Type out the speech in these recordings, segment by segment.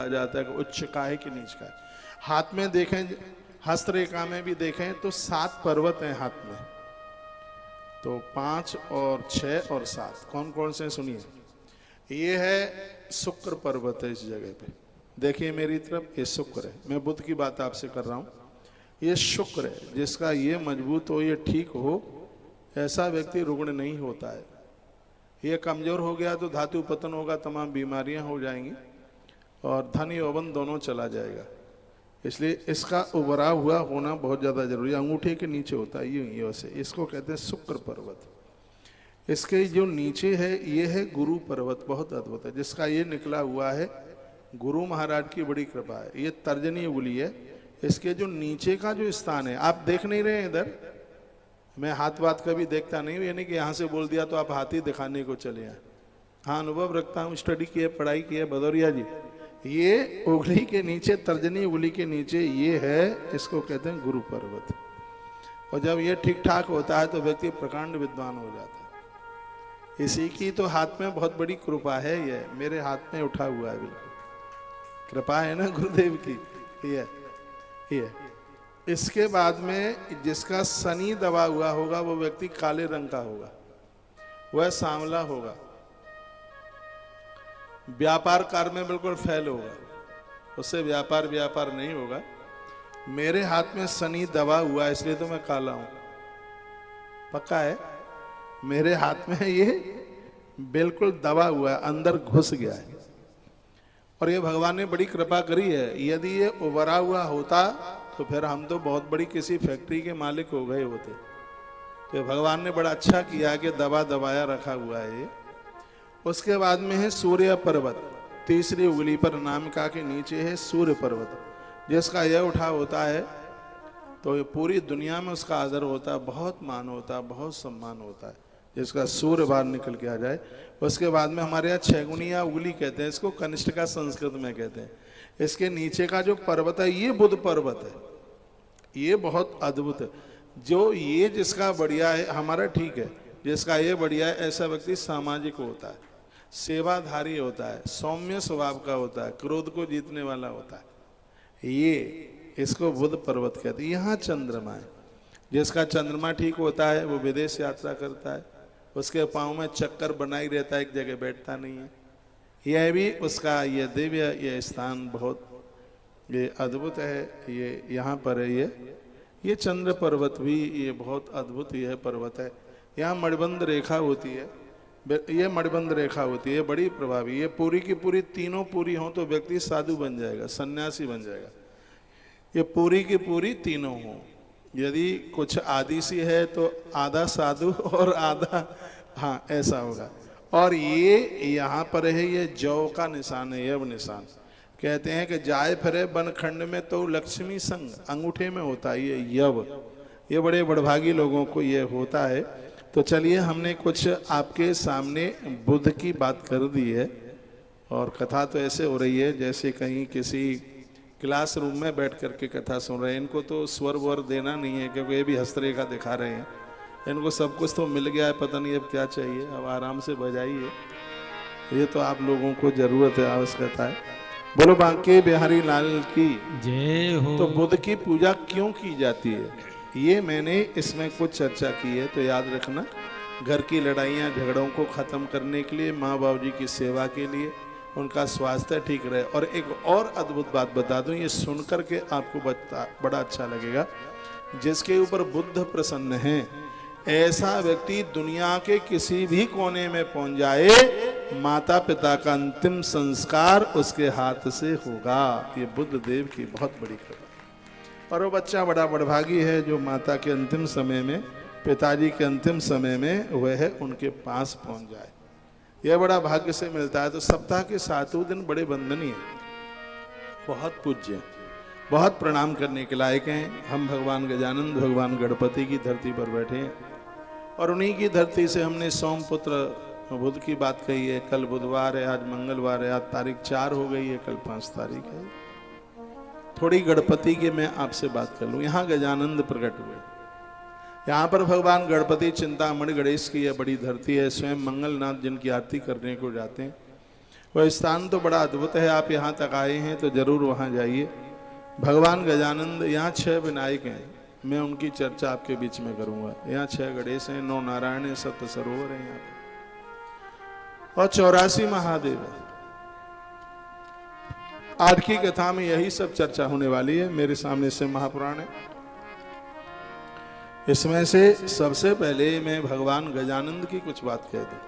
आ जाता है कि उच्च का है कि नीच का है। हाथ में देखें, हस्तरेखा में भी देखें तो 7 पर्वत हैं हाथ में। तो 5 और 6 और 7 कौन कौन से सुनिए। ये है शुक्र पर्वत है। इस जगह पे देखिए मेरी तरफ, ये शुक्र है। मैं बुध की बात आपसे कर रहा हूँ। ये शुक्र है, जिसका ये मजबूत हो, ये ठीक हो, ऐसा व्यक्ति रुग्ण नहीं होता है। ये कमजोर हो गया तो धातु पतन होगा, तमाम बीमारियां हो जाएंगी और धन यौवन दोनों चला जाएगा। इसलिए इसका उभरा हुआ होना बहुत ज़्यादा जरूरी है। अंगूठे के नीचे होता है ये वैसे, इसको कहते हैं शुक्र पर्वत। इसके जो नीचे है ये है गुरु पर्वत, बहुत अद्भुत है। जिसका ये निकला हुआ है, गुरु महाराज की बड़ी कृपा है। ये तर्जनी उंगली है। इसके जो नीचे का जो स्थान है, आप देख नहीं रहे हैं इधर, मैं हाथ बात कभी देखता नहीं हूँ, यानी कि यहाँ से बोल दिया तो आप हाथ ही दिखाने को चले आए। हाँ, अनुभव रखता हूँ, स्टडी किया, पढ़ाई की है भदौरिया जी। ये उंगली के नीचे, तर्जनी उंगली के नीचे ये है, इसको कहते हैं गुरु पर्वत। और जब ये ठीक ठाक होता है तो व्यक्ति प्रकांड विद्वान हो जाता है। इसी की तो हाथ में बहुत बड़ी कृपा है। ये मेरे हाथ में उठा हुआ है, बिल्कुल कृपा है ना गुरुदेव की। ये इसके बाद में जिसका शनि दबा हुआ होगा वो व्यक्ति काले रंग का होगा, वह सांवला होगा, व्यापार कार्य में बिल्कुल फेल होगा, उससे व्यापार नहीं होगा। मेरे हाथ में शनि दबा हुआ है, इसलिए तो मैं काला हूं। पक्का है, मेरे हाथ में ये बिल्कुल दबा हुआ है, अंदर घुस गया है। और ये भगवान ने बड़ी कृपा करी है। यदि ये उभरा हुआ होता तो फिर हम तो बहुत बड़ी किसी फैक्ट्री के मालिक हो गए होते। तो भगवान ने बड़ा अच्छा किया कि दबाया रखा हुआ है ये। उसके बाद में है सूर्य पर्वत, तीसरी उंगली पर नामिका के नीचे है सूर्य पर्वत। जिसका यह उठा होता है तो ये पूरी दुनिया में उसका आदर होता है, बहुत मान होता है, बहुत सम्मान होता है। जिसका सूर्य बाहर निकल के आ जाए। उसके बाद में हमारे यहाँ 6 गुणिया उंगली कहते हैं इसको, कनिष्ठ का संस्कृत में कहते हैं। इसके नीचे का जो पर्वत है ये बुध पर्वत है। ये बहुत अद्भुत है। जो ये जिसका बढ़िया है, हमारा ठीक है, जिसका ये बढ़िया है, ऐसा व्यक्ति सामाजिक होता है, सेवाधारी होता है, सौम्य स्वभाव का होता है, क्रोध को जीतने वाला होता है। ये इसको बुध पर्वत कहते हैं। यहाँ चंद्रमा है। जिसका चंद्रमा ठीक होता है वो विदेश यात्रा करता है, उसके पाँव में चक्कर बना ही रहता है, एक जगह बैठता नहीं है। यह भी उसका ये दिव्य ये स्थान बहुत ये अद्भुत है। ये यहाँ पर है ये चंद्र पर्वत भी ये बहुत अद्भुत यह पर्वत है। यहाँ मणिबंध रेखा होती है, ये मणिबंध रेखा होती है, बड़ी प्रभावी। ये पूरी की पूरी तीनों पूरी हों तो व्यक्ति साधु बन जाएगा, सन्यासी बन जाएगा। ये पूरी की पूरी तीनों हों। यदि कुछ आदि सी है तो आधा साधु और आधा, हाँ ऐसा होगा। और ये यहाँ पर है, ये जौ का निशान है, यव निशान। कहते हैं कि जाए फिरे बनखंड में तो लक्ष्मी संग, अंगूठे में होता है ये यव। ये बड़े बड़भागी लोगों को ये होता है। तो चलिए, हमने कुछ आपके सामने बुध की बात कर दी है और कथा तो ऐसे हो रही है जैसे कहीं किसी क्लासरूम में बैठ करके कथा सुन रहे हैं। इनको तो स्वर वर देना नहीं है क्योंकि ये भी हस्तरेखा दिखा रहे हैं। इनको सब कुछ तो मिल गया है, पता नहीं अब क्या चाहिए। अब आराम से बजाइए, ये तो आप लोगों को जरूरत है, आवश्यकता है। बोलो बांके बिहारी लाल की जय हो। तो बुध की पूजा क्यों की जाती है, ये मैंने इसमें कुछ चर्चा की है। तो याद रखना, घर की लड़ाइयाँ झगड़ों को ख़त्म करने के लिए, माँ बाबू जी की सेवा के लिए, उनका स्वास्थ्य ठीक रहे। और एक और अद्भुत बात बता दूं, ये सुन करके आपको बड़ा अच्छा लगेगा। जिसके ऊपर बुध प्रसन्न है, ऐसा व्यक्ति दुनिया के किसी भी कोने में पहुंच जाए, माता पिता का अंतिम संस्कार उसके हाथ से होगा। ये बुद्ध देव की बहुत बड़ी कृपा। और वो बच्चा बड़ा बड़भागी है जो माता के अंतिम समय में, पिताजी के अंतिम समय में वह उनके पास पहुंच जाए। यह बड़ा भाग्य से मिलता है। तो सप्ताह के 7वें दिन बड़े वंदनीय, बहुत पूज्य, बहुत प्रणाम करने के लायक हैं। हम भगवान गजानंद, भगवान गणपति की धरती पर बैठे हैं और उन्हीं की धरती से हमने सोमपुत्र बुध की बात कही है। कल बुधवार है, आज मंगलवार है, आज तारीख 4 हो गई है, कल 5 तारीख है। थोड़ी गणपति की मैं आपसे बात कर लूँ। यहाँ गजानंद प्रकट हुए, यहाँ पर भगवान गणपति चिंतामणि गणेश की यह बड़ी धरती है। स्वयं मंगलनाथ जिनकी आरती करने को जाते हैं। वह स्थान तो बड़ा अद्भुत है, आप यहाँ तक आए हैं तो जरूर वहाँ जाइए। भगवान गजानंद, यहाँ 6 विनायक हैं, मैं उनकी चर्चा आपके बीच में करूंगा। यहाँ 6 गणेश हैं, 9 नारायण हैं, 7 सरोवर हैं यहाँ पे, और 84 महादेव है। आज की कथा में यही सब चर्चा होने वाली है। मेरे सामने से महापुराण है, इसमें से सबसे पहले मैं भगवान गजानंद की कुछ बात कह दूं।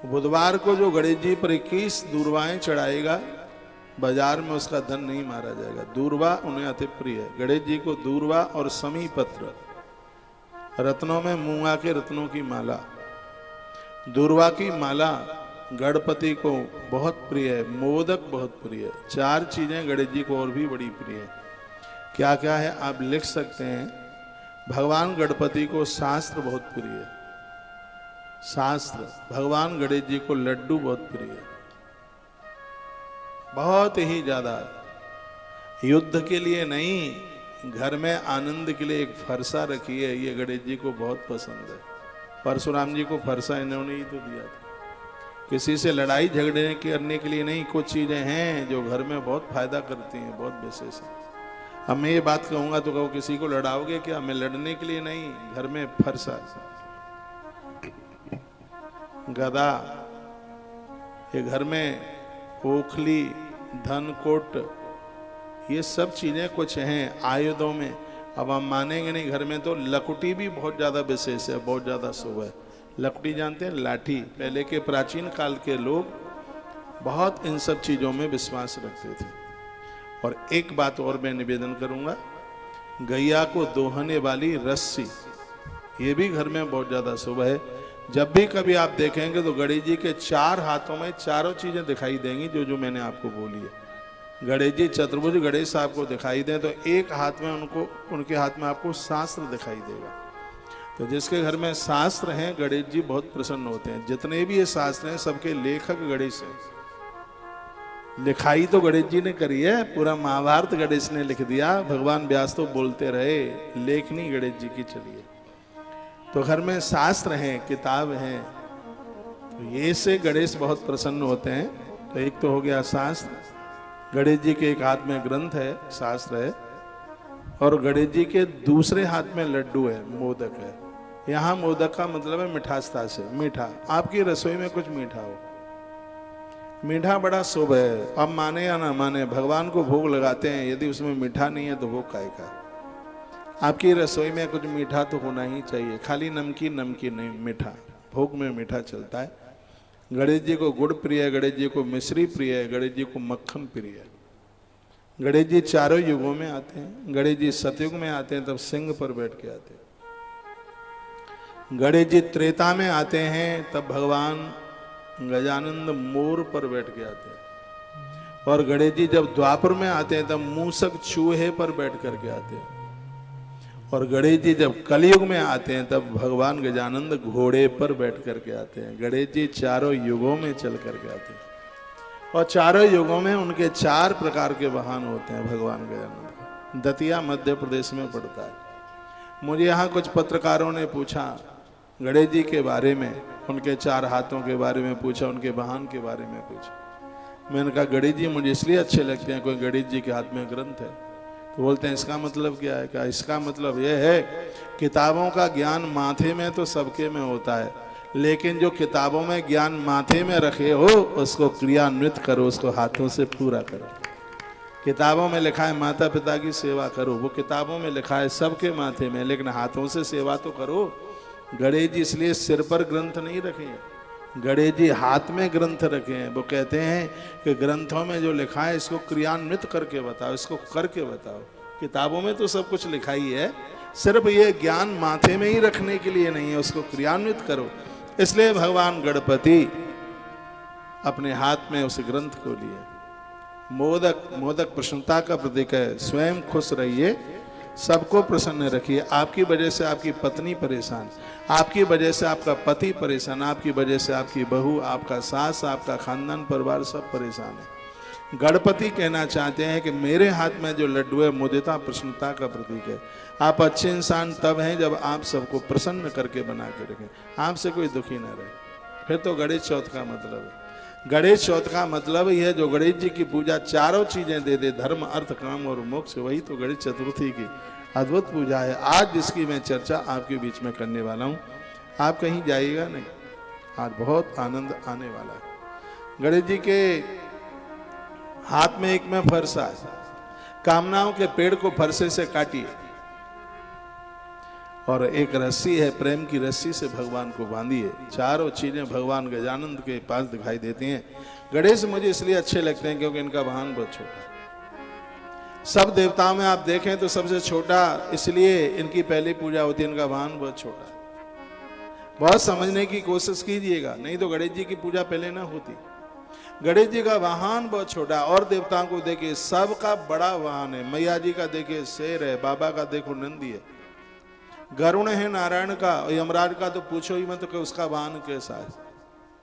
बुधवार को जो गणेश जी पर 21 दूर्वाएं चढ़ाएगा, बाजार में उसका धन नहीं मारा जाएगा। दूर्वा उन्हें अति प्रिय है। गणेश जी को दूर्वा और समी पत्र, रत्नों में मूंगा के रत्नों की माला, दूर्वा की माला गणपति को बहुत प्रिय है। मोदक बहुत प्रिय है। 4 चीजें गणेश जी को और भी बड़ी प्रिय है। क्या क्या है आप लिख सकते हैं। भगवान गणपति को शास्त्र बहुत प्रिय है। शास्त्र, भगवान गणेश जी को लड्डू बहुत प्रिय है, बहुत ही ज्यादा। युद्ध के लिए नहीं, घर में आनंद के लिए एक फरसा रखी है, ये गणेश जी को बहुत पसंद है। परशुराम जी को फरसा इन्होंने ही तो दिया था। किसी से लड़ाई झगड़े करने के लिए नहीं, कुछ चीजें हैं जो घर में बहुत फायदा करती हैं, बहुत विशेष है। अब मैं ये बात कहूंगा तो कहो किसी को लड़ाओगे क्या? मैं लड़ने के लिए नहीं, घर में फरसा, गदा, ये घर में ओखली, धनकोट, ये सब चीजें कुछ हैं आयुधों में। अब हम मानेंगे नहीं, घर में तो लकुटी भी बहुत ज्यादा विशेष है, बहुत ज्यादा शुभ है। लकुटी जानते हैं? लाठी। पहले के प्राचीन काल के लोग बहुत इन सब चीजों में विश्वास रखते थे। और एक बात और मैं निवेदन करूंगा, गैया को दोहने वाली रस्सी, ये भी घर में बहुत ज्यादा शुभ है। जब भी कभी आप देखेंगे तो गणेश जी के 4 हाथों में चारों चीजें दिखाई देंगी जो जो मैंने आपको बोली है। गणेश जी चतुर्भुज गणेश आपको दिखाई दें तो एक हाथ में उनके हाथ में आपको शास्त्र दिखाई देगा। तो जिसके घर में शास्त्र हैं, गणेश जी बहुत प्रसन्न होते हैं। जितने भी ये शास्त्र हैं सबके लेखक गणेश हैं। लिखाई तो गणेश जी ने करी है, पूरा महाभारत गणेश ने लिख दिया। भगवान व्यास तो बोलते रहे, लेखनी गणेश जी की चलिए। तो घर में शास्त्र हैं, किताब हैं, तो ये से गणेश बहुत प्रसन्न होते हैं। तो एक तो हो गया शास्त्र। गणेश जी के एक हाथ में ग्रंथ है, शास्त्र है, और गणेश जी के दूसरे हाथ में लड्डू है, मोदक है। यहाँ मोदक का मतलब है मिठासता से, मीठा। आपकी रसोई में कुछ मीठा हो, मीठा बड़ा शुभ है। अब माने या ना माने, भगवान को भोग लगाते हैं, यदि उसमें मीठा नहीं है तो भोग काहे का? आपकी रसोई में कुछ मीठा तो होना ही चाहिए। खाली नमकीन नमकीन नहीं, मीठा, भोग में मीठा चलता है। गणेश जी को गुड़ प्रिय है, गणेश जी को मिश्री प्रिय है, गणेश जी को मक्खन प्रिय है। गणेश जी चारों युगों में आते हैं। गणेश जी सतयुग में आते हैं तब सिंह पर बैठ के आते हैं। गणेश जी त्रेता में आते हैं तब भगवान गजानंद मोर पर बैठ के आते हैं। और गणेश जी जब द्वापर में आते हैं तब मूसक चूहे पर बैठ करके आते हैं। और गणेश जी जब कलयुग में आते हैं तब भगवान गजानंद घोड़े पर बैठ करके आते हैं। गणेश जी चारों युगों में चल करके आते हैं, और चारों युगों में उनके 4 प्रकार के वाहन होते हैं भगवान गजानंद। दतिया मध्य प्रदेश में पड़ता है। मुझे यहाँ कुछ पत्रकारों ने पूछा गणेश जी के बारे में, उनके 4 हाथों के बारे में पूछा, उनके वाहन के बारे में पूछा। मैंने कहा गणेश जी मुझे इसलिए अच्छे लगते हैं, कोई गणेश जी के हाथ में ग्रंथ है। तो बोलते हैं इसका मतलब क्या है? क्या इसका मतलब यह है, किताबों का ज्ञान माथे में तो सबके में होता है, लेकिन जो किताबों में ज्ञान माथे में रखे हो उसको क्रियान्वित करो, उसको हाथों से पूरा करो। किताबों में लिखा है माता पिता की सेवा करो, वो किताबों में लिखा है सबके माथे में, लेकिन हाथों से सेवा तो करो। गणेश जी इसलिए सिर पर ग्रंथ नहीं रखे, गणेश जी हाथ में ग्रंथ रखे हैं। वो कहते हैं कि ग्रंथों में जो लिखा है इसको क्रियान्वित करके बताओ, इसको करके बताओ। किताबों में तो सब कुछ लिखा ही है, सिर्फ ये ज्ञान माथे में ही रखने के लिए नहीं है, उसको क्रियान्वित करो। इसलिए भगवान गणपति अपने हाथ में उस ग्रंथ को लिए। मोदक, मोदक प्रसन्नता का प्रतीक है। स्वयं खुश रहिए, सबको प्रसन्न रखिए। आपकी वजह से आपकी पत्नी परेशान, आपकी वजह से आपका पति परेशान, आपकी वजह से आपकी बहू, आपका सास, आपका खानदान परिवार सब परेशान है। गणपति कहना चाहते हैं कि मेरे हाथ में जो लड्डू है मुदिता प्रसन्नता का प्रतीक है। आप अच्छे इंसान तब हैं जब आप सबको प्रसन्न करके बना के रखें, आपसे कोई दुखी ना रहे। फिर तो गणेश चौथ का मतलब है। गणेश चौथ का मतलब यह जो गणेश जी की पूजा चारों चीजें दे दे, धर्म अर्थ काम और मोक्ष, वही तो गणेश चतुर्थी की अद्भुत पूजा है। आज जिसकी मैं चर्चा आपके बीच में करने वाला हूं, आप कहीं जाइएगा नहीं, आज बहुत आनंद आने वाला है। गणेश जी के हाथ में एक में फरसा है, कामनाओं के पेड़ को फरसे से काटिए और एक रस्सी है, प्रेम की रस्सी से भगवान को बांधिए। चारों चीजें भगवान गजानंद के पास दिखाई देती हैं। गणेश मुझे इसलिए अच्छे लगते हैं क्योंकि इनका वाहन बहुत छोटा है। सब देवताओं में आप देखें तो सबसे छोटा, इसलिए इनकी पहली पूजा होती है, इनका वाहन बहुत छोटा है। बहुत समझने की कोशिश कीजिएगा, नहीं तो गणेश जी की पूजा पहले ना होती। गणेश जी का वाहन बहुत छोटा, और देवताओं को देखिए सबका बड़ा वाहन है। मैया जी का देखिए शेर है, बाबा का देखो नंदी है, गरुण है नारायण का, और यमराज का तो पूछो ही मत कि उसका वाहन कैसा है,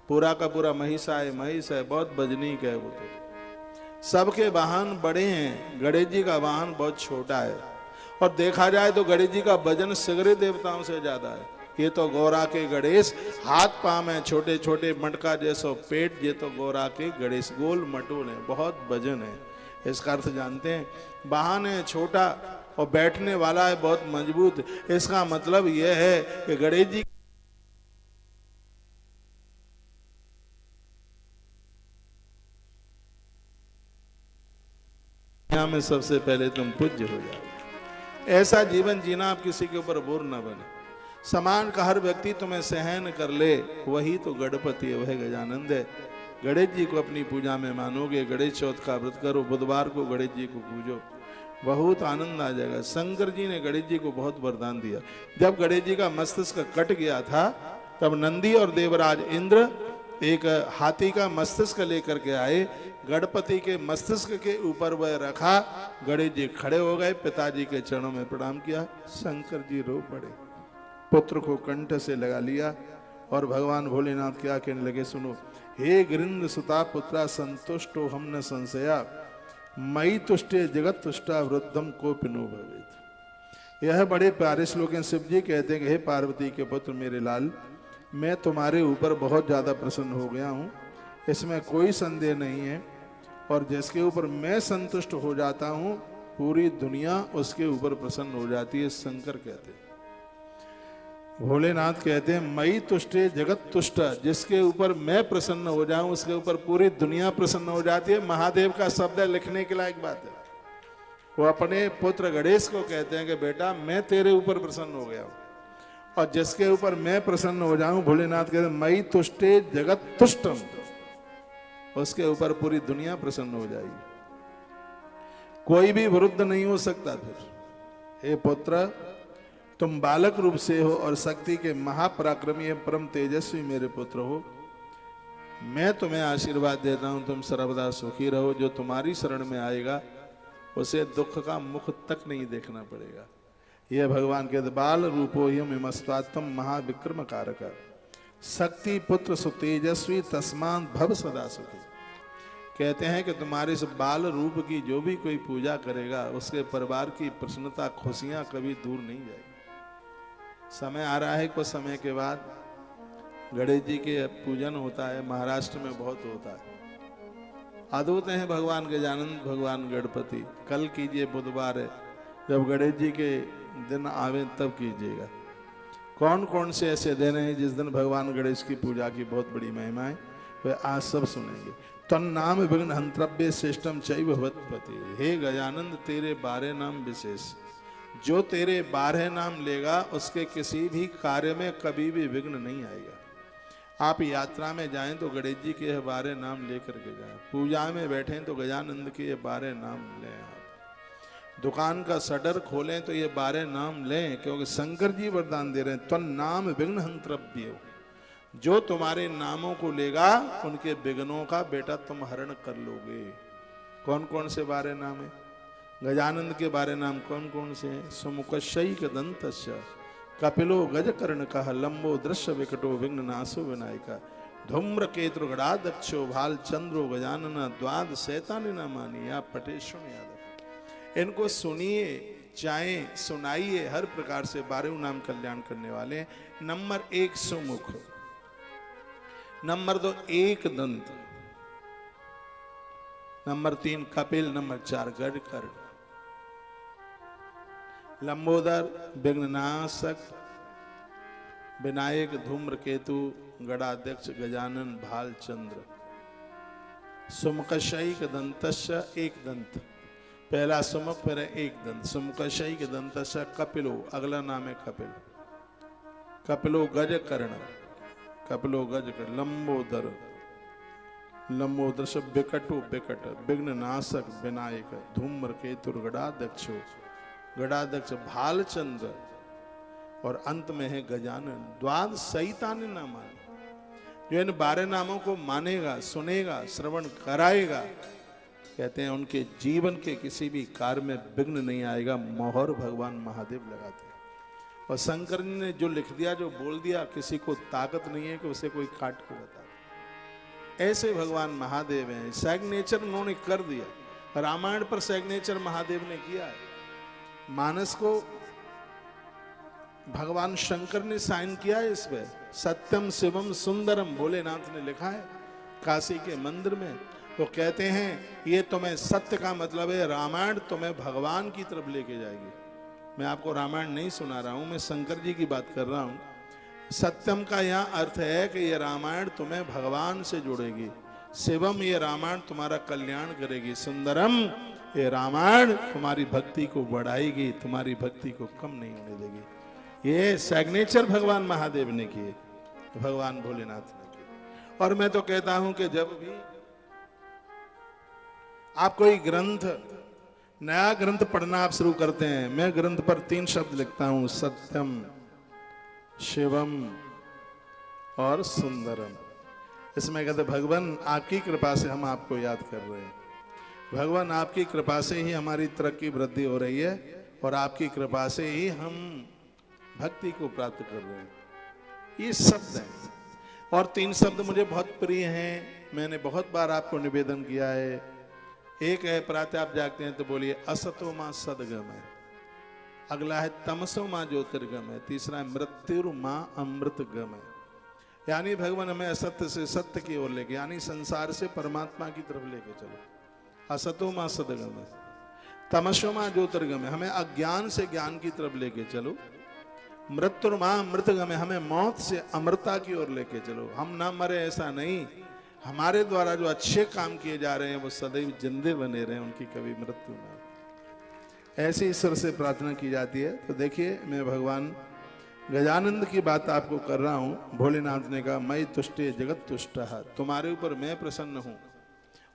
पूरा का पूरा महिषा है, महिष है, बहुत बजनीक है वो तो। सबके वाहन बड़े हैं, गणेश जी का वाहन बहुत छोटा है। और देखा जाए तो गणेश जी का वजन सगरे देवताओं से ज्यादा है। ये तो गौरा के गणेश, हाथ पांव में छोटे छोटे, मटका जैसो पेट, ये तो गौरा के गणेश, गोल मटोल है, बहुत वजन है। इसका अर्थ जानते हैं, वाहन है छोटा और बैठने वाला है बहुत मजबूत। इसका मतलब यह है कि गणेश जी में सबसे पहले तुम पूज्य हो जाओ। ऐसा जीवन जीना आप किसी के ऊपर बोर ना बने। समान का हर व्यक्ति तुम्हें सहन कर ले, वही तो गणपति है, वह गजानंद है। गणेश जी को अपनी पूजा में मानोगे, गणेश चौथ का व्रत करो, बुधवार को गणेश जी को पूजो, बहुत आनंद आ जाएगा। शंकर जी ने गणेश जी को बहुत वरदान दिया। जब गणेश जी का मस्तिष्क कट गया था, तब नंदी और देवराज इंद्र एक हाथी का मस्तिष्क लेकर के आए, गणपति के मस्तिष्क के ऊपर वह रखा। गणेश जी खड़े हो गए, पिताजी के चरणों में प्रणाम किया। शंकर जी रो पड़े, पुत्र को कंठ से लगा लिया और भगवान भोलेनाथ क्या कहने लगे, सुनो। हे गृंद सुता पुत्रा संतुष्टो हम न संशया, मई तुष्टे जगत तुष्टा वृद्धम को पिनो भवेत। यह बड़े प्यारे श्लोक हैं। शिव जी कहते हैं कि हे पार्वती के पुत्र मेरे लाल, मैं तुम्हारे ऊपर बहुत ज्यादा प्रसन्न हो गया हूँ, इसमें कोई संदेह नहीं है। और जिसके ऊपर मैं संतुष्ट हो जाता हूँ, पूरी दुनिया उसके ऊपर प्रसन्न हो जाती है। शंकर कहते हैं, भोलेनाथ कहते हैं, मई तुष्टे जगत तुष्ट, जिसके ऊपर मैं प्रसन्न हो जाऊं उसके ऊपर पूरी दुनिया प्रसन्न हो जाती है। महादेव का शब्द लिखने के लायक बात है। वो अपने पुत्र गणेश को कहते हैं कि बेटा मैं तेरे ऊपर प्रसन्न हो गया हूं, और जिसके ऊपर मैं प्रसन्न हो जाऊं, भोलेनाथ कहते हैं मई तुष्टे जगत तुष्टम, उसके ऊपर पूरी दुनिया प्रसन्न हो जाएगी, कोई भी विरुद्ध नहीं हो सकता। फिर हे पुत्र, तुम बालक रूप से हो और शक्ति के महापराक्रमी परम तेजस्वी मेरे पुत्र हो। मैं तुम्हें आशीर्वाद देता हूं, तुम सर्वदा सुखी रहो। जो तुम्हारी शरण में आएगा उसे दुख का मुख तक नहीं देखना पड़ेगा। यह भगवान के बाल रूपो यमस्तात्म महाविक्रम कारक, शक्ति पुत्र सुतेजस्वी तस्मान भव सदा सुखी। कहते हैं कि तुम्हारे इस बाल रूप की जो भी कोई पूजा करेगा, उसके परिवार की प्रसन्नता खुशियां कभी दूर नहीं जाएगी। समय आ रहा है, कुछ समय के बाद गणेश जी के पूजन होता है, महाराष्ट्र में बहुत होता है। अद्भुत हैं भगवान गजानंद, भगवान गणपति। कल कीजिए, बुधवार है, जब गणेश जी के दिन आवे तब कीजिएगा। कौन कौन से ऐसे दिन हैं जिस दिन भगवान गणेश की पूजा की बहुत बड़ी महिमा है, वह आज सब सुनेंगे। तन नाम विघ्न हंत्रव्य श्रेष्ठम चैव भवत्पति। हे गजानंद, तेरे 12 नाम विशेष, जो तेरे 12 नाम लेगा उसके किसी भी कार्य में कभी भी विघ्न नहीं आएगा। आप यात्रा में जाएं तो गणेश जी के 12 नाम लेकर के जाएं, पूजा में बैठें तो गजानंद के ये 12 नाम लें। आप दुकान का शटर खोलें तो ये 12 नाम लें, क्योंकि शंकर जी वरदान दे रहे हैं, तन नाम विघ्न हंत्रव्य। जो तुम्हारे नामों को लेगा उनके विघ्नों का बेटा तुम हरण कर लोगे। कौन कौन से 12 नाम है? गजानंद के 12 नाम कौन कौन से हैं? सुमुखशैक दंतस्य, कपिलो गजकर्ण कह, लंबो दृश्य विकटो विघ्न नाशो विनायका, धूम्र केतु गणाध्यक्षो भाल चंद्रो गजानन, द्वाद शैतान न मानी। आप पटे सुन यादव, इनको सुनिए, चाहे सुनाइए, हर प्रकार से 12 नाम कल्याण करने वाले। नंबर 1 सुमुख, नंबर 2 एक दंत, नंबर 3 कपिल, नंबर 4 गजकर्ण। लंबोदर विघ्ननाशक, विनायक धूम्रकेतु, गणाध्यक्ष गजानन भालचंद्र। सुमुखशैक दंतस्य एक दंत, पहला सुमुख फिर एक दंत। सुमुखशैक दंतस्य कपिलो, अगला नाम है कपिल। कपिलो गजकर्ण, कपिलो गजकर्ण। लंबोदर, लंबोदर से विकटो विकट, विघ्ननाशक विनायक, धूम्रकेतु गणाध्यक्षो, गणाध्यक्ष भालचंद्र, और अंत में है गजानन। द्वादश सहितानि नाम, जो इन 12 नामों को मानेगा, सुनेगा, श्रवण कराएगा, कहते हैं उनके जीवन के किसी भी कार्य में विघ्न नहीं आएगा। मोहर भगवान महादेव लगाते हैं। और शंकर जी ने जो लिख दिया, जो बोल दिया, किसी को ताकत नहीं है कि उसे कोई काट के बता दे। ऐसे भगवान महादेव हैं। सिग्नेचर उन्होंने कर दिया। रामायण पर सिग्नेचर महादेव ने किया है। मानस को भगवान शंकर ने साइन किया है इस पे। सत्यम शिवम सुंदरम भोलेनाथ ने लिखा है काशी के मंदिर में। वो कहते हैं ये तुम्हें सत्य का मतलब है, रामायण तुम्हें भगवान की तरफ लेके जाएगी। मैं आपको रामायण नहीं सुना रहा हूं, मैं शंकर जी की बात कर रहा हूं। सत्यम का यह अर्थ है कि ये रामायण तुम्हें भगवान से जोड़ेगी। शिवम, ये रामायण तुम्हारा कल्याण करेगी। सुंदरम, ये रामायण तुम्हारी भक्ति को बढ़ाएगी, तुम्हारी भक्ति को कम नहीं होने देगी। ये सिग्नेचर भगवान महादेव ने किए, भगवान भोलेनाथ ने किए। और मैं तो कहता हूं कि जब भी आप कोई ग्रंथ, नया ग्रंथ पढ़ना आप शुरू करते हैं, मैं ग्रंथ पर 3 शब्द लिखता हूं, सत्यम, शिवम और सुंदरम। इसमें कहते भगवान आपकी कृपा से हम आपको याद कर रहे हैं। भगवान आपकी कृपा से ही हमारी तरक्की वृद्धि हो रही है, और आपकी कृपा से ही हम भक्ति को प्राप्त कर रहे हैं। ये शब्द हैं। और 3 शब्द मुझे बहुत प्रिय हैं, मैंने बहुत बार आपको निवेदन किया है। एक है प्रातः आप जागते हैं तो बोलिए असतो मां सदगम है। अगला है तमसो मां ज्योतिर्गम है। तीसरा है मृत्यु मां अमृतगम है। यानी भगवान हमें असत्य से सत्य की ओर लेके, यानी संसार से परमात्मा की तरफ लेके चलो। असतो मां सदगम है, तमसो मां ज्योतिर्गम है, हमें अज्ञान से ज्ञान की तरफ लेके चलो। मृत्यु मां अमृतगम है, हमें मौत से अमृता की ओर लेके चलो। हम ना मरे ऐसा नहीं, हमारे द्वारा जो अच्छे काम किए जा रहे हैं वो सदैव जिंदे बने रहे, उनकी कभी मृत्यु ना। ऐसी ईश्वर से प्रार्थना की जाती है। तो देखिए, मैं भगवान गजानंद की बात आपको कर रहा हूं। भोलेनाथ ने कहा मैं तुष्टे जगत तुष्ट, तुम्हारे ऊपर मैं प्रसन्न हूं,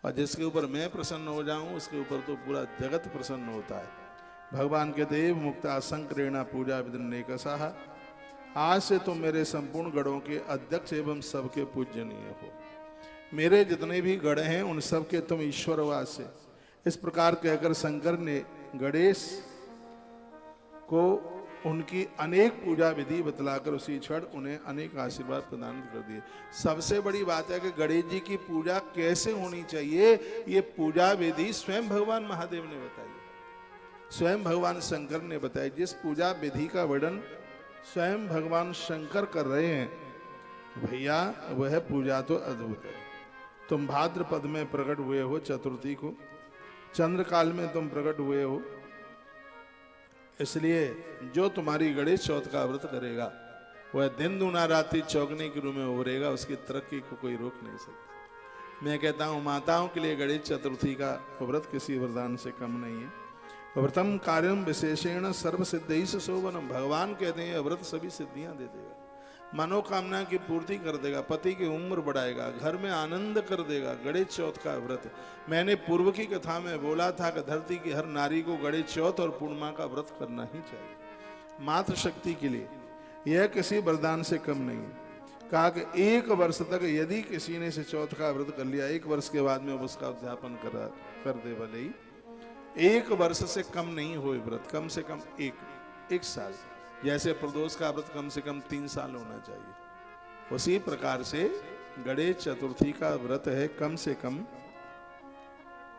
और जिसके ऊपर मैं प्रसन्न हो जाऊं उसके ऊपर तो पूरा जगत प्रसन्न होता है। भगवान के देव मुक्ता संक्रेणा पूजा विदन्नेकसाह, आज से तुम मेरे संपूर्ण गणों के अध्यक्ष एवं सबके पूजनीय हो। मेरे जितने भी गण हैं उन सब के तुम ईश्वरवास से। इस प्रकार कहकर शंकर ने गणेश को उनकी अनेक पूजा विधि बतलाकर उसी क्षण उन्हें अनेक आशीर्वाद प्रदान कर दिए। सबसे बड़ी बात है कि गणेश जी की पूजा कैसे होनी चाहिए, ये पूजा विधि स्वयं भगवान महादेव ने बताई, स्वयं भगवान शंकर ने बताई। जिस पूजा विधि का वर्णन स्वयं भगवान शंकर कर रहे हैं भैया, वह पूजा तो अद्भुत है। तुम भाद्रपद में प्रकट हुए हो, चतुर्थी को चंद्रकाल में तुम प्रकट हुए हो, इसलिए जो तुम्हारी गणेश चौथ का व्रत करेगा वह दिन दूना रात्रि चौगने के रूप में उभरेगा, उसकी तरक्की को कोई रोक नहीं सकता। मैं कहता हूँ माताओं के लिए गणेश चतुर्थी का व्रत किसी वरदान से कम नहीं है। व्रतम कार्यम विशेषेण सर्व सिद्धि शोभनम, भगवान कहते हैं व्रत सभी सिद्धियां दे देगा, मनोकामना की पूर्ति कर देगा, पति की उम्र बढ़ाएगा, घर में आनंद कर देगा। गणेश चौथ का व्रत, मैंने पूर्व की कथा में बोला था कि धरती की हर नारी को गणेश चौथ और पूर्णिमा का व्रत करना ही चाहिए मातृशक्ति के लिए। यह किसी वरदान से कम नहीं है। कहा कि 1 वर्ष तक यदि किसी ने इसे चौथ का व्रत कर लिया, 1 वर्ष के बाद में उसका उद्यापन कर दे, भले ही 1 वर्ष से कम नहीं हो व्रत, कम से कम 1 साल। जैसे प्रदोष का व्रत कम से कम 3 साल होना चाहिए, उसी प्रकार से गणेश चतुर्थी का व्रत है कम से कम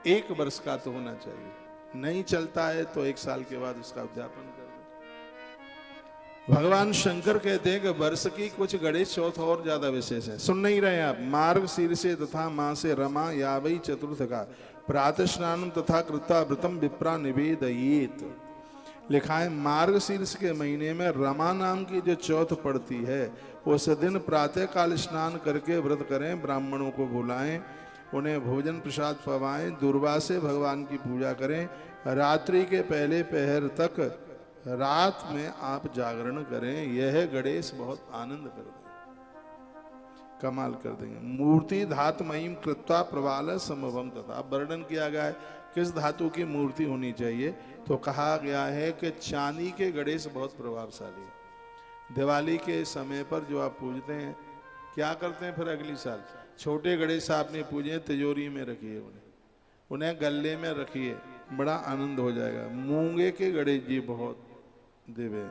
1 वर्ष का तो होना चाहिए। नहीं चलता है तो 1 साल के बाद उसका उद्यापन कर दे। भगवान शंकर कहते हैं कि वर्ष की कुछ गणेश चौथ और ज्यादा विशेष है। सुन नहीं रहे आप? मार्ग शीर्षे तथा मां से रमा यावई चतुर्थ का प्रातः स्नानम तथा कृता व्रतम विप्रा निवेदयेत। लिखा है मार्ग शीर्ष के महीने में रमा नाम की जो चौथ पड़ती है उस दिन प्रातः काल स्नान करके व्रत करें, ब्राह्मणों को बुलाएं, उन्हें भोजन प्रसाद पवाएं, दुर्वा से भगवान की पूजा करें, रात्रि के पहले पहर तक रात में आप जागरण करें। यह गणेश बहुत आनंद कर देंगे, कमाल कर देंगे। मूर्ति धातुमयीम कृत्वा प्रवाल समभम तथा वर्णन किया गया है किस धातु की मूर्ति होनी चाहिए, तो कहा गया है कि चांदी के गणेश बहुत प्रभावशाली है। दिवाली के समय पर जो आप पूजते हैं, क्या करते हैं फिर अगली साल? छोटे गणेश आपने पूजे, तिजोरी में रखिए, उन्हें गले में रखिए, बड़ा आनंद हो जाएगा। मूंगे के गणेश जी बहुत दिव्य,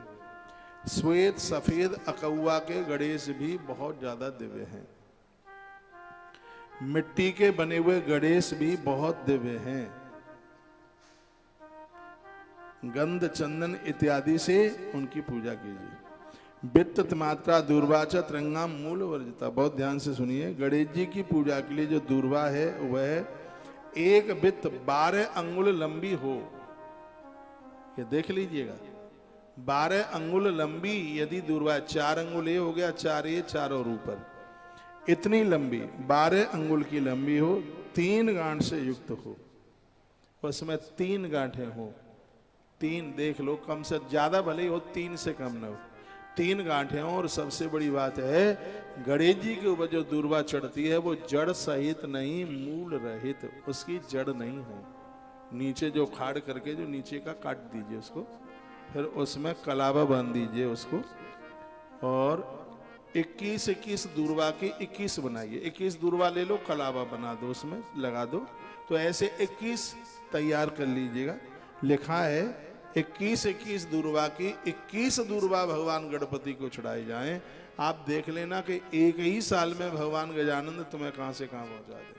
श्वेत सफेद अकौआ के गणेश भी बहुत ज्यादा दिव्य हैं। मिट्टी के बने हुए गणेश भी बहुत दिव्य हैं। गंध चंदन इत्यादि से उनकी पूजा कीजिए। वित्त मात्रा दुर्वाचा त्रिंगा मूल वर्जिता। बहुत ध्यान से सुनिए, गणेश जी की पूजा के लिए जो दुर्वा है वह एक वित्त 12 अंगुल लंबी हो। ये देख लीजिएगा, 12 अंगुल लंबी यदि दुर्वा, 4 अंगुल ये हो गया, 4 ये, 4 और ऊपर, इतनी लंबी 12 अंगुल की लंबी हो, 3 गांठ से युक्त हो, उसमें 3 गांठें हो। 3 देख लो, कम से ज्यादा भले ही हो, 3 से कम न हो, 3 गांठें हो। और सबसे बड़ी बात है, गणेश जी के ऊपर जो दुर्वा चढ़ती है वो जड़ सहित नहीं, मूल रहित, उसकी जड़ नहीं हो। नीचे जो खाड़ करके जो नीचे का काट दीजिए उसको, फिर उसमें कलावा बांध दीजिए उसको, और 21 दुर्वा की 21 बनाइए। 21 दुर्वा ले लो, कलावा बना दो, उसमें लगा दो। तो ऐसे 21 तैयार कर लीजिएगा। लिखा है 21 दुर्वा की 21 दुर्वा भगवान गणपति को चढ़ाई जाएं। आप देख लेना कि एक ही साल में भगवान गजानंद तुम्हें कहां से कहां पहुंचा दे।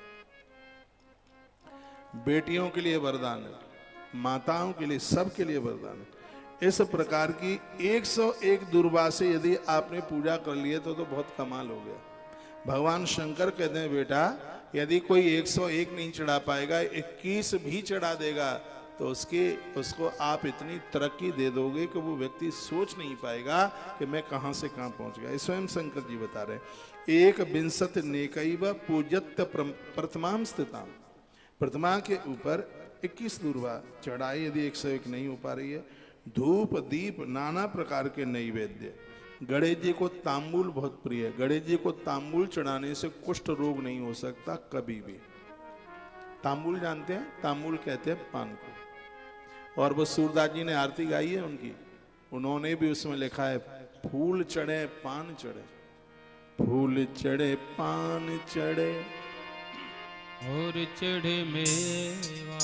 बेटियों के लिए वरदान है, माताओं के लिए, सबके लिए वरदान है। इस प्रकार की 101 दुर्वा से यदि आपने पूजा कर ली है तो बहुत कमाल हो गया। भगवान शंकर कहते हैं बेटा, यदि कोई 101 नहीं चढ़ा पाएगा, 21 भी चढ़ा देगा तो उसको आप इतनी तरक्की दे दोगे कि वो व्यक्ति सोच नहीं पाएगा कि मैं कहां से कहां पहुंच गया। स्वयं शंकर जी बता रहे, 21 नेकैव पूज्यत प्रथमाम स्थिताम। प्रतिमा के ऊपर 21 दुर्वा चढ़ाई यदि 101 नहीं हो पा रही है। धूप दीप नाना प्रकार के नैवेद्य। गणेश जी को तांबूल बहुत प्रिय है। गणेश जी को तांबूल चढ़ाने से कुष्ठ रोग नहीं हो सकता कभी भी। तांबूल जानते हैं? तांबूल कहते हैं पान को। और वो सूरदास जी ने आरती गाई है उनकी, उन्होंने भी उसमें लिखा है, फूल चढ़े पान चढ़े, फूल चढ़े पान चढ़े और चढ़े मेवा,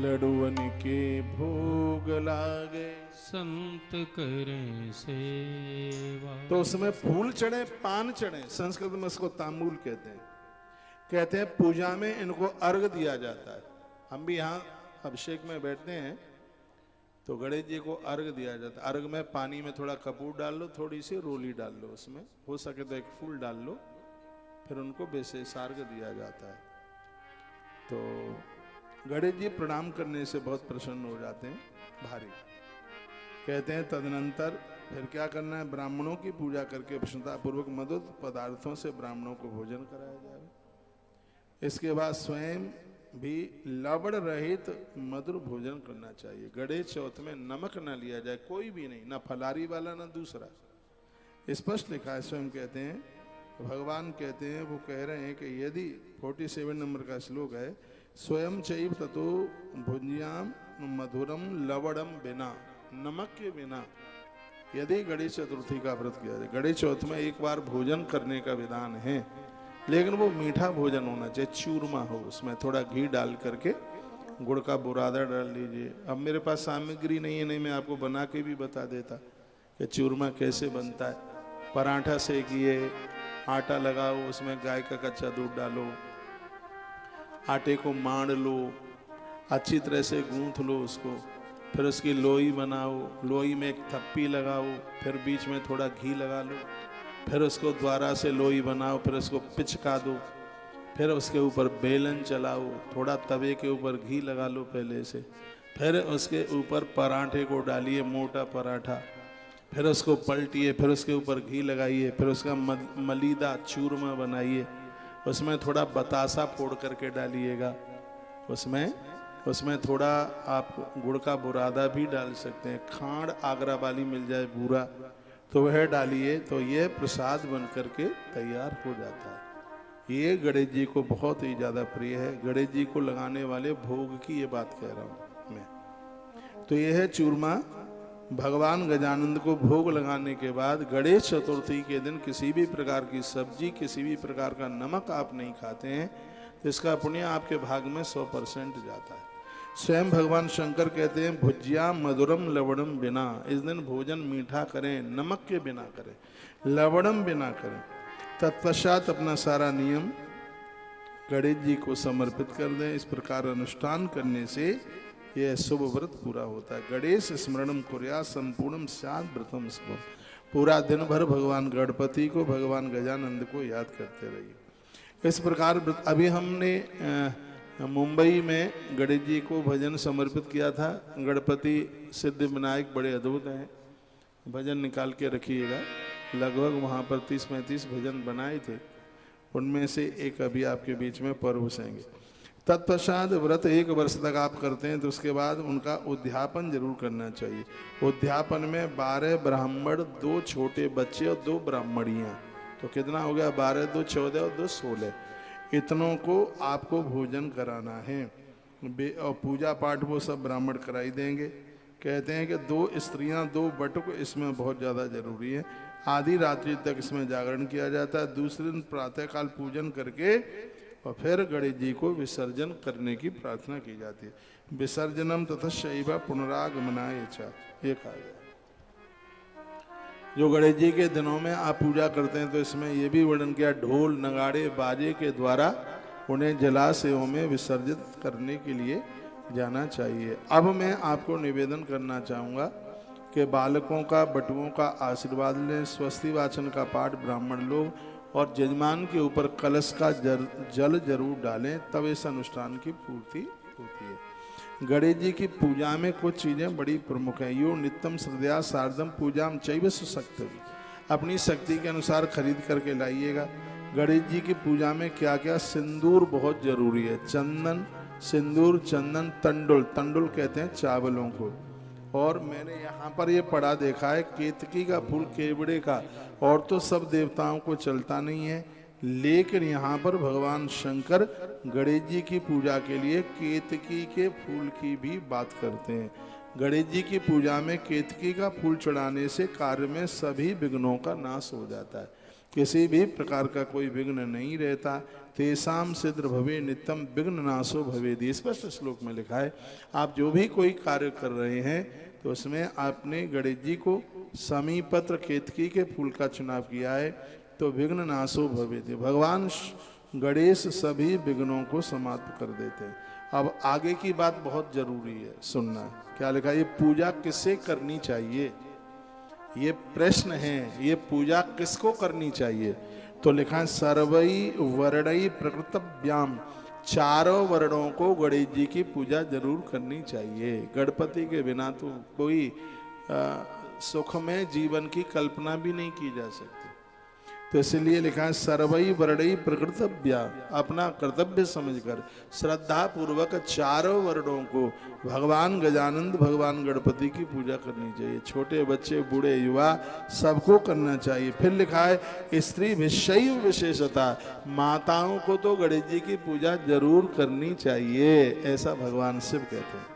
लडुअन के भोग लागे, संत करें सेवा। तो उसमें फूल चढ़े पान चढ़े, संस्कृत में इसको तांबूल कहते हैं। कहते हैं पूजा में इनको अर्घ दिया जाता है। हम भी यहाँ अभिषेक में बैठते हैं तो गणेश जी को अर्घ दिया जाता है। अर्घ में पानी में थोड़ा कपूर डाल लो, थोड़ी सी रोली डाल लो, उसमें हो सके तो एक फूल डाल लो, फिर उनको विशेष अर्घ दिया जाता है। तो गणेश जी प्रणाम करने से बहुत प्रसन्न हो जाते हैं, भारी। कहते हैं तदनंतर फिर क्या करना है, ब्राह्मणों की पूजा करके प्रसन्नता पूर्वक मधुर पदार्थों से ब्राह्मणों को भोजन कराया जाए। इसके बाद स्वयं भी लवण रहित मधुर भोजन करना चाहिए। गणेश चौथ में नमक न लिया जाए, कोई भी नहीं, ना फलारी वाला ना दूसरा, स्पष्ट लिखा है। स्वयं कहते हैं, भगवान कहते हैं, वो कह रहे हैं कि यदि 47 नंबर का श्लोक है, स्वयं चैव ततो भुज्याम मधुरम लवणम बिना, नमक के बिना यदि गणेश चतुर्थी का व्रत किया जाए। गणेश चौथ में एक बार भोजन करने का विधान है, लेकिन वो मीठा भोजन होना चाहिए, चूरमा हो, उसमें थोड़ा घी डाल करके गुड़ का बुरादा डाल लीजिए। अब मेरे पास सामग्री नहीं है, नहीं मैं आपको बना के भी बता देता कि चूरमा कैसे बनता है। पराठा सेकिए, आटा लगाओ, उसमें गाय का कच्चा दूध डालो, आटे को मांड लो, अच्छी तरह से गूंथ लो उसको, फिर उसकी लोई बनाओ, लोई में एक थप्पी लगाओ, फिर बीच में थोड़ा घी लगा लो, फिर उसको द्वारा से लोई बनाओ, फिर उसको पिचका दो, फिर उसके ऊपर बेलन चलाओ, थोड़ा तवे के ऊपर घी लगा लो पहले से, फिर उसके ऊपर पराठे को डालिए, मोटा पराठा, फिर उसको पलटिए, फिर उसके ऊपर घी लगाइए, फिर उसका मलीदा चूरमा बनाइए, उसमें थोड़ा बतासा फोड़ करके डालिएगा, उसमें थोड़ा आप गुड़ का बुरादा भी डाल सकते हैं, खांड आगरा वाली मिल जाए बूरा तो वह डालिए, तो ये प्रसाद बन करके तैयार हो जाता है। ये गणेश जी को बहुत ही ज़्यादा प्रिय है। गणेश जी को लगाने वाले भोग की ये बात कह रहा हूँ मैं। तो ये है चूरमा। भगवान गजानंद को भोग लगाने के बाद गणेश चतुर्थी के दिन किसी भी प्रकार की सब्जी, किसी भी प्रकार का नमक आप नहीं खाते हैं तो इसका पुण्य आपके भाग में 100% जाता है। स्वयं भगवान शंकर कहते हैं भुज्या मधुरम लवणम बिना, इस दिन भोजन मीठा करें, नमक के बिना करें, लवणम बिना करें। तत्पश्चात अपना सारा नियम गणेश जी को समर्पित कर दें। इस प्रकार अनुष्ठान करने से यह शुभ व्रत पूरा होता है। गणेश स्मरणम कुर्या संपूर्णम स्यात् व्रतम शुभम। पूरा दिन भर भगवान गणपति को, भगवान गजानंद को याद करते रहिए। इस प्रकार अभी हमने मुंबई में गणेश जी को भजन समर्पित किया था। गणपति सिद्धि विनायक बड़े अद्भुत हैं, भजन निकाल के रखिएगा। लगभग वहाँ पर 30-35 भजन बनाए थे, उनमें से एक अभी आपके बीच में परोसेंगे। तत्पश्चात व्रत 1 वर्ष तक आप करते हैं तो उसके बाद उनका उद्यापन जरूर करना चाहिए। उद्यापन में 12 ब्राह्मण, 2 छोटे बच्चे और 2 ब्राह्मणियाँ, तो कितना हो गया? 12, 2 14 और 2 16। इतनों को आपको भोजन कराना है। और पूजा पाठ वो सब ब्राह्मण कराई देंगे। कहते हैं कि 2 स्त्रियां 2 बटुक इसमें बहुत ज़्यादा जरूरी है। आधी रात्रि तक इसमें जागरण किया जाता है। दूसरे दिन प्रातःकाल पूजन करके और फिर गणेश जी को विसर्जन करने की प्रार्थना की जाती है। विसर्जनम तथा शैव पुनरागमनाय च, ये कहा गया। जो गणेश जी के दिनों में आप पूजा करते हैं तो इसमें यह भी वर्णन किया, ढोल नगाड़े बाजे के द्वारा उन्हें जलाशयों में विसर्जित करने के लिए जाना चाहिए। अब मैं आपको निवेदन करना चाहूँगा कि बालकों का, बटुओं का आशीर्वाद लें, स्वस्ति वाचन का पाठ ब्राह्मण लोग और जजमान के ऊपर कलश का जल जरूर डालें, तब इस अनुष्ठान की पूर्ति होती है। गणेश जी की पूजा में कुछ चीज़ें बड़ी प्रमुख हैं। यो नित्यम श्रद्धया सार्धम पूजाम चैव सुशक्ति, अपनी शक्ति के अनुसार खरीद करके लाइएगा। गणेश जी की पूजा में क्या क्या? सिंदूर बहुत जरूरी है। चंदन, सिंदूर, चंदन, तंडुल, तंडुल कहते हैं चावलों को। और मैंने यहाँ पर ये पढ़ा देखा है, केतकी का फूल, केवड़े का, और तो सब देवताओं को चलता नहीं है, लेकिन यहाँ पर भगवान शंकर गणेश जी की पूजा के लिए केतकी के फूल की भी बात करते हैं। गणेश जी की पूजा में केतकी का फूल चढ़ाने से कार्य में सभी विघ्नों का नाश हो जाता है, किसी भी प्रकार का कोई विघ्न नहीं रहता। तेसाम सिद्ध भवे नित्यम विघ्न नाशो भवेदी, स्पष्ट श्लोक में लिखा है। आप जो भी कोई कार्य कर रहे हैं तो उसमें आपने गणेश जी को समीपत्र केतकी के फूल का चुनाव किया है तो विघ्न नाशो भवेदी, भगवान गणेश सभी विघ्नों को समाप्त कर देते हैं। अब आगे की बात बहुत जरूरी है सुनना। क्या लिखा है? ये पूजा किससे करनी चाहिए, ये प्रश्न है। ये पूजा किसको करनी चाहिए? तो लिखा है सर्वई वर्णई प्रकृतव्याम, चारों वर्णों को गणेश जी की पूजा जरूर करनी चाहिए। गणपति के बिना तो कोई सुख में जीवन की कल्पना भी नहीं की जा सकती। तो इसलिए लिखा है सर्वई वर्णई प्रकृतव्या, अपना कर्तव्य समझकर श्रद्धा पूर्वक चारों वर्णों को भगवान गजानंद, भगवान गणपति की पूजा करनी चाहिए। छोटे बच्चे, बूढ़े, युवा सबको करना चाहिए। फिर लिखा है स्त्री विषय विशेषता, माताओं को तो गणेश जी की पूजा जरूर करनी चाहिए, ऐसा भगवान शिव कहते हैं।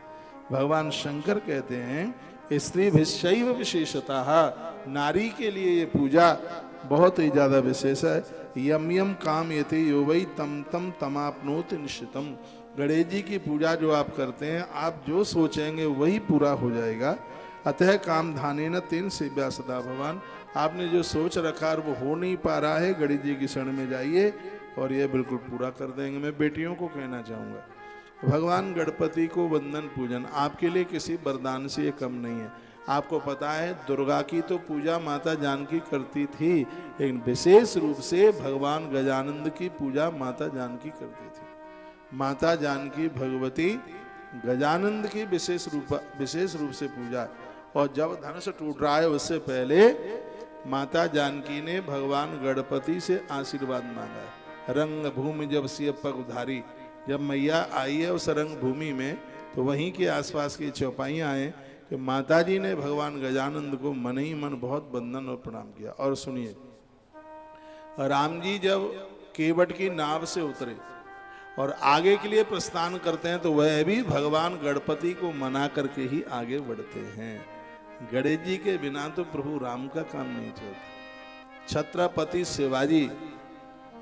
भगवान शंकर कहते हैं स्त्री विषय विशेषता, नारी के लिए ये पूजा बहुत ही ज्यादा विशेष है। यम यम काम यते यो वै तम तम तमापनोत निश्चितम। गणेश जी की पूजा जो आप करते हैं, आप जो सोचेंगे वही पूरा हो जाएगा। अतः काम धाने न तेन सेव्या सदा भगवान, आपने जो सोच रखा और वो हो नहीं पा रहा है, गणेश जी की शरण में जाइए और ये बिल्कुल पूरा कर देंगे। मैं बेटियों को कहना चाहूँगा, भगवान गणपति को वंदन पूजन आपके लिए किसी वरदान से ये कम नहीं है। आपको पता है दुर्गा की तो पूजा माता जानकी करती थी, लेकिन विशेष रूप से भगवान गजानंद की पूजा माता जानकी करती थी। माता जानकी भगवती गजानंद की विशेष रूप से पूजा। और जब धनुष टूट रहा है उससे पहले माता जानकी ने भगवान गणपति से आशीर्वाद मांगा है। रंग भूमि जब सिय पग उधारी, जब मैया आई है उस रंग भूमि में, तो वहीं के आसपास की चौपाइयाँ आए कि माता जी ने भगवान गजानंद को मन ही मन बहुत वंदन और प्रणाम किया। और सुनिए, राम जी जब केवट की नाव से उतरे और आगे के लिए प्रस्थान करते हैं, तो वह भी भगवान गणपति को मना करके ही आगे बढ़ते हैं। गणेश जी के बिना तो प्रभु राम का काम नहीं चलता। छत्रपति शिवाजी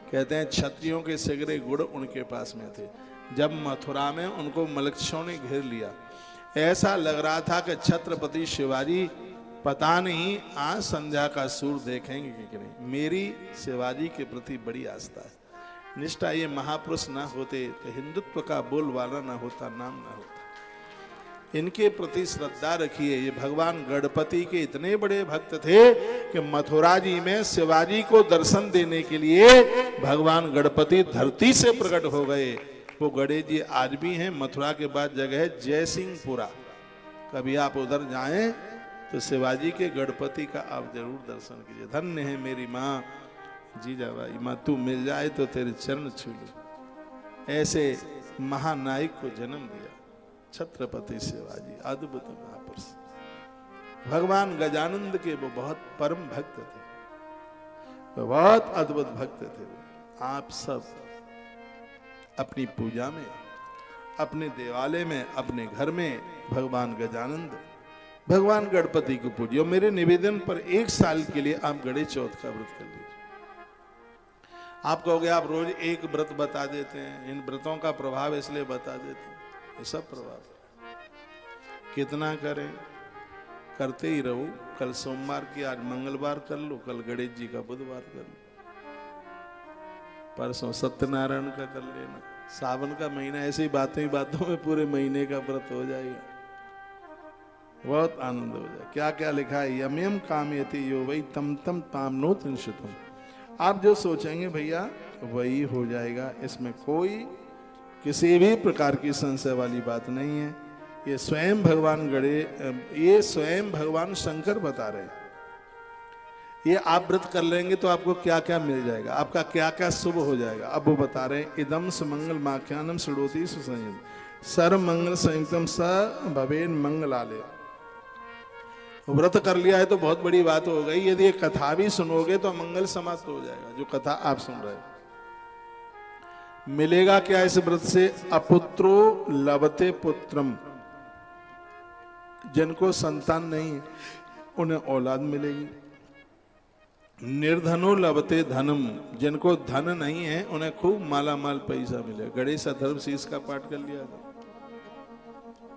कहते हैं क्षत्रियों के सिगरे गुड़ उनके पास में थे। जब मथुरा में उनको मलक्षों ने घेर लिया, ऐसा लग रहा था कि छत्रपति शिवाजी पता नहीं आज संध्या का सूर देखेंगे कि नहीं। मेरी शिवाजी के प्रति बड़ी आस्था है, निष्ठा। ये महापुरुष ना होते तो हिंदुत्व का बोलबाला ना होता, नाम ना होता। इनके प्रति श्रद्धा रखिए। ये भगवान गणपति के इतने बड़े भक्त थे कि मथुरा जी में शिवाजी को दर्शन देने के लिए भगवान गणपति धरती से प्रकट हो गए। वो गणेश जी आज भी हैं। मथुरा के बाद जगह है जयसिंहपुरा, कभी आप उधर जाएं तो शिवाजी के गणपति का आप जरूर दर्शन कीजिए। धन्य है मेरी माँ जीजाबाई, माँ तू मिल जाए तो तेरे चरण छू लूं। ऐसे महानायक को जन्म दिया छत्रपति शिवाजी, अद्भुत महापुरुष। भगवान गजानंद के वो बहुत परम भक्त थे, वो बहुत अद्भुत भक्त थे। आप सब अपनी पूजा में, अपने देवालय में, अपने घर में भगवान गजानंद, भगवान गणपति को पूजिए। मेरे निवेदन पर 1 साल के लिए आप गणेश चौथ का व्रत कर लीजिए। आप कहोगे आप रोज एक व्रत बता देते हैं, इन व्रतों का प्रभाव इसलिए बता देते हैं। ये सब प्रभाव कितना करें, करते ही रहो। कल सोमवार की, आज मंगलवार कर लो, कल गणेश जी का बुधवार कर लो, परसों सत्यनारायण का कर लेना। सावन का महीना ऐसे ही बातों में पूरे महीने का व्रत हो जाएगा, बहुत आनंद हो जाए। क्या क्या लिखा है, यम यम कामयति यो वही तम तम तामनो तिंशतम। आप जो सोचेंगे भैया वही हो जाएगा, इसमें कोई किसी भी प्रकार की संशय वाली बात नहीं है। ये स्वयं भगवान शंकर बता रहे हैं। ये आप व्रत कर लेंगे तो आपको क्या क्या मिल जाएगा, आपका क्या क्या शुभ हो जाएगा। अब वो बता रहे हैं, इदम सुमंगल माख्यानम सुडोति सुसंयम सर्व मंगल संयुक्तम स भवेन मंगलालय। व्रत कर लिया है तो बहुत बड़ी बात हो गई। यदि एक कथा भी सुनोगे तो मंगल समाप्त हो जाएगा। जो कथा आप सुन रहे हैं, मिलेगा क्या इस व्रत से? अपुत्रो लभते पुत्रम, जिनको संतान नहीं उन्हें औलाद मिलेगी। निर्धनो लभते धनम, जिनको धन नहीं है उन्हें खूब माला माल पैसा मिलेगा। गणेश धर्म शीर्ष का पाठ कर लिया था।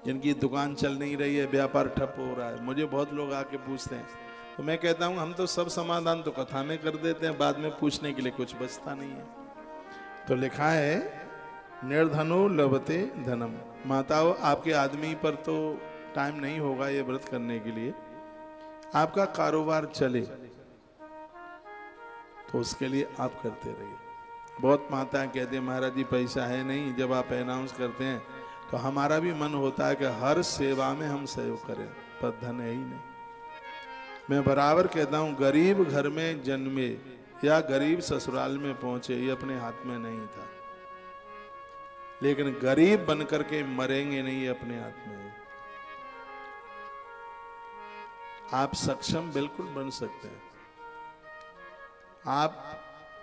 जिनकी दुकान चल नहीं रही है, व्यापार ठप हो रहा है, मुझे बहुत लोग आके पूछते हैं, तो मैं कहता हूं हम तो सब समाधान तो कथा में कर देते हैं, बाद में पूछने के लिए कुछ बचता नहीं है। तो लिखा है निर्धनो लभते धनम। माताओं, आपके आदमी पर तो टाइम नहीं होगा ये व्रत करने के लिए, आपका कारोबार चले तो उसके लिए आप करते रहिए। बहुत माताएं कहती हैं महाराज जी पैसा है नहीं। जब आप अनाउंस करते हैं तो हमारा भी मन होता है कि हर सेवा में हम सहयोग करें, पर धन है ही नहीं। मैं बराबर कहता हूं, गरीब घर में जन्मे या गरीब ससुराल में पहुंचे ये अपने हाथ में नहीं था, लेकिन गरीब बनकर के मरेंगे नहीं, ये अपने हाथ में है। आप सक्षम बिल्कुल बन सकते हैं। आप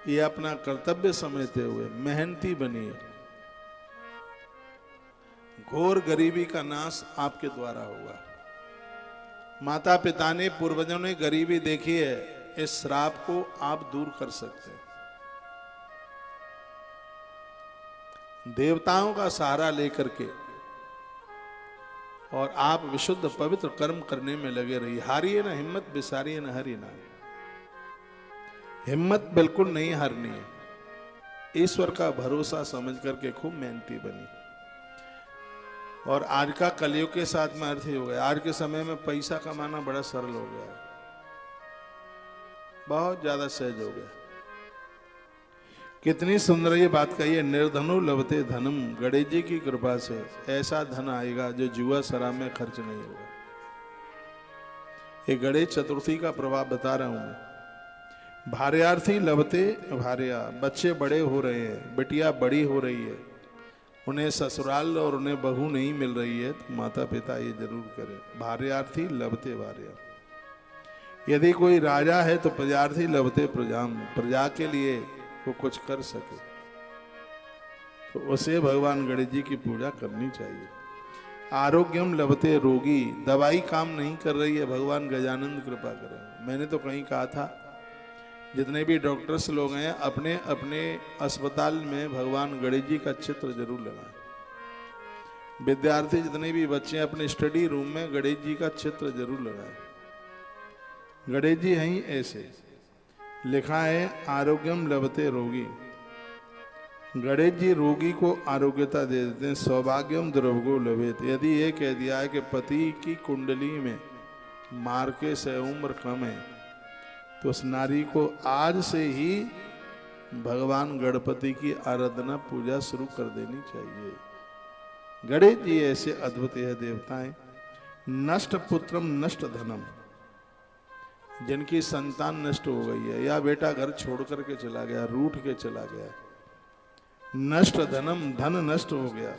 ये अपना कर्तव्य समझते हुए मेहनती बनिए। घोर गरीबी का नाश आपके द्वारा होगा। माता पिता ने, पूर्वजों ने गरीबी देखी है, इस श्राप को आप दूर कर सकते हैं। देवताओं का सहारा लेकर के और आप विशुद्ध पवित्र कर्म करने में लगे रहिए। हारिए ना हिम्मत, बिसारिए ना हरि नाम। हिम्मत बिल्कुल नहीं हारनी है। ईश्वर का भरोसा समझ करके खूब मेहनती बनी। और आज का कलयुग के साथ में अर्थ ही हो गया। आज के समय में पैसा कमाना बड़ा सरल हो गया है, बहुत ज्यादा सहज हो गया। कितनी सुंदर ये बात कही है, निर्धनो लभते धनम, गणेश जी की कृपा से ऐसा धन आएगा जो जुआ शराब में खर्च नहीं होगा। ये गणेश चतुर्थी का प्रभाव बता रहा हूं मैं। भार्यार्थी लभते भार्या, बच्चे बड़े हो रहे हैं, बिटिया बड़ी हो रही है, उन्हें ससुराल और उन्हें बहू नहीं मिल रही है, तो माता पिता ये जरूर करें। भार्यार्थी लभते भार्या। यदि कोई राजा है तो प्रजार्थी लभते प्रजाम, प्रजा के लिए वो कुछ कर सके तो उसे भगवान गणेश जी की पूजा करनी चाहिए। आरोग्यम लभते रोगी, दवाई काम नहीं कर रही है, भगवान गजानंद कृपा करें। मैंने तो कहीं कहा था जितने भी डॉक्टर्स लोग हैं अपने अपने अस्पताल में भगवान गणेश जी का चित्र जरूर लगाएं। विद्यार्थी जितने भी बच्चे अपने स्टडी रूम में गणेश जी का चित्र जरूर लगाएं। गणेश जी हैं ऐसे, लिखा है आरोग्यम लभते रोगी। गणेश जी रोगी को आरोग्यता दे देते हैं। सौभाग्यम द्रवगो लभेत, यदि ये कह दिया है कि पति की कुंडली में मार के से उम्र कम है तो उस नारी को आज से ही भगवान गणपति की आराधना पूजा शुरू कर देनी चाहिए। गणेश जी ऐसे अद्भुत है देवता है। नष्ट पुत्रम नष्ट धनम, जिनकी संतान नष्ट हो गई है या बेटा घर छोड़ करके चला गया, रूठ के चला गया, नष्ट धनम, धन नष्ट हो गया।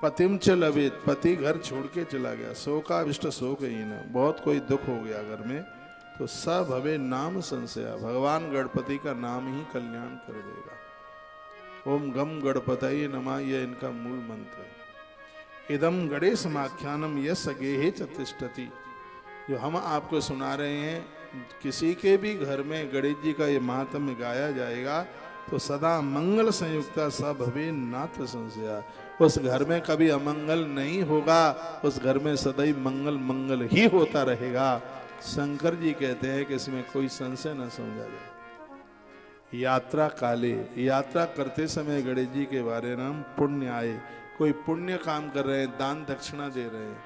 पतिम च लवेत, पति घर छोड़ के चला गया, शोकाविष्ट शोकहीन, बहुत कोई दुख हो गया घर में, तो सब भवे नाम संशया, भगवान गणपति का नाम ही कल्याण कर देगा। ओम गम गणपतये नमः, यह इनका मूल मंत्र है। इदम गणेश माख्यानम यस गेहे चतिष्ठति, जो हम आपको सुना रहे हैं, किसी के भी घर में गणेश जी का ये महात्म्य गाया जाएगा तो सदा मंगल संयुक्ता सब भवे नाथ संशया, उस घर में कभी अमंगल नहीं होगा, उस घर में सदैव मंगल मंगल ही होता रहेगा। शंकर जी कहते हैं कि इसमें कोई संशय न समझा जाए। यात्रा काले, यात्रा करते समय गणेश जी के बारे में पुण्य आए, कोई पुण्य काम कर रहे हैं, दान दक्षिणा दे रहे हैं,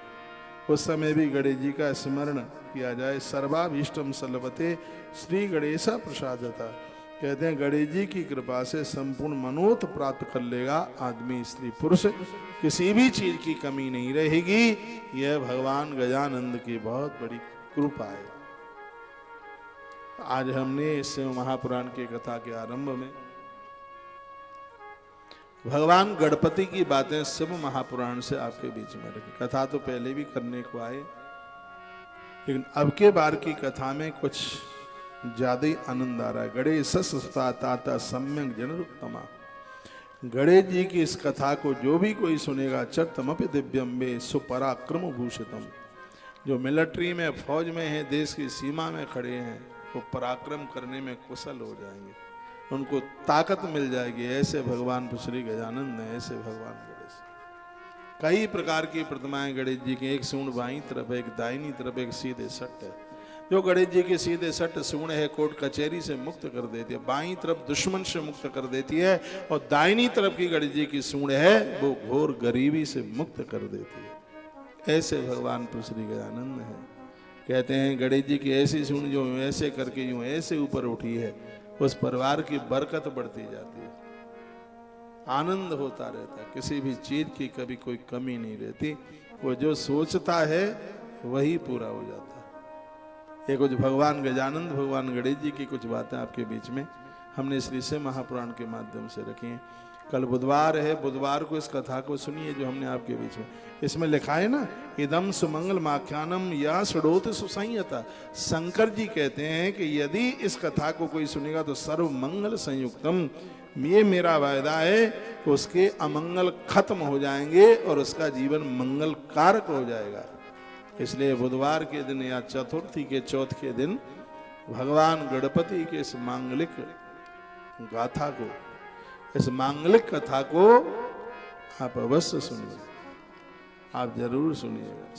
उस समय भी गणेश जी का स्मरण किया जाए। सर्वाभीष्टम सलभते श्री गणेशा प्रसादता, कहते हैं गणेश जी की कृपा से संपूर्ण मनोरथ प्राप्त कर लेगा आदमी, स्त्री पुरुष, किसी भी चीज की कमी नहीं रहेगी। यह भगवान गजानंद की बहुत बड़ी कृपा है। आज हमने इस महापुराण की कथा के आरंभ में भगवान गणपति की बातें शिव महापुराण से आपके बीच में रखी। कथा तो पहले भी करने को आए, लेकिन अब के बार की कथा में कुछ ज्यादा ही आनंद आ रहा है। गणेश ताता सम्यक जनरुत्तमा, गणेश जी की इस कथा को जो भी कोई सुनेगा, चरतमपि दिव्यम में सुपराक्रम भूषितम, जो मिलिट्री में फौज में है, देश की सीमा में खड़े हैं, वो पराक्रम करने में कुशल हो जाएंगे, उनको ताकत मिल जाएगी। ऐसे भगवान श्री गजानंद है, ऐसे भगवान गणेश। कई प्रकार की प्रतिमाएं गणेश जी की, एक सूंड बाईं तरफ है, एक दाहिनी तरफ, एक सीधे सट है। जो गणेश जी की सीधे सट सूंड है, कोर्ट कचहरी से मुक्त कर देती है, बाईं तरफ दुश्मन से मुक्त कर देती है, और दाहिनी तरफ की गणेश जी की सूंड है वो घोर गरीबी से मुक्त कर देती है। ऐसे भगवान श्री गजानंद है। कहते हैं गणेश जी की ऐसी सूंड जो ऐसे करके यूं ऐसे ऊपर उठी है, उस परिवार की बरकत बढ़ती जाती है, आनंद होता रहता है, किसी भी चीज की कभी कोई कमी नहीं रहती। वो जो सोचता है वही पूरा हो जाता है। ये कुछ भगवान गजानंद, भगवान गणेश जी की कुछ बातें आपके बीच में हमने श्री शिव महापुराण के माध्यम से रखी हैं। कल बुधवार है, बुधवार को इस कथा को सुनिए जो हमने आपके बीच में, इसमें लिखा है ना, इदम सुमंगल माख्यानम या षडोत सुसंयता। शंकर जी कहते हैं कि यदि इस कथा को कोई सुनेगा तो सर्व मंगल संयुक्तम, ये मेरा वायदा है कि उसके अमंगल खत्म हो जाएंगे और उसका जीवन मंगल कारक हो जाएगा। इसलिए बुधवार के दिन या चतुर्थी के चौथ के दिन भगवान गणपति के इस मांगलिक गाथा को, इस मांगलिक कथा को आप अवश्य सुनिए, आप जरूर सुनिएगा।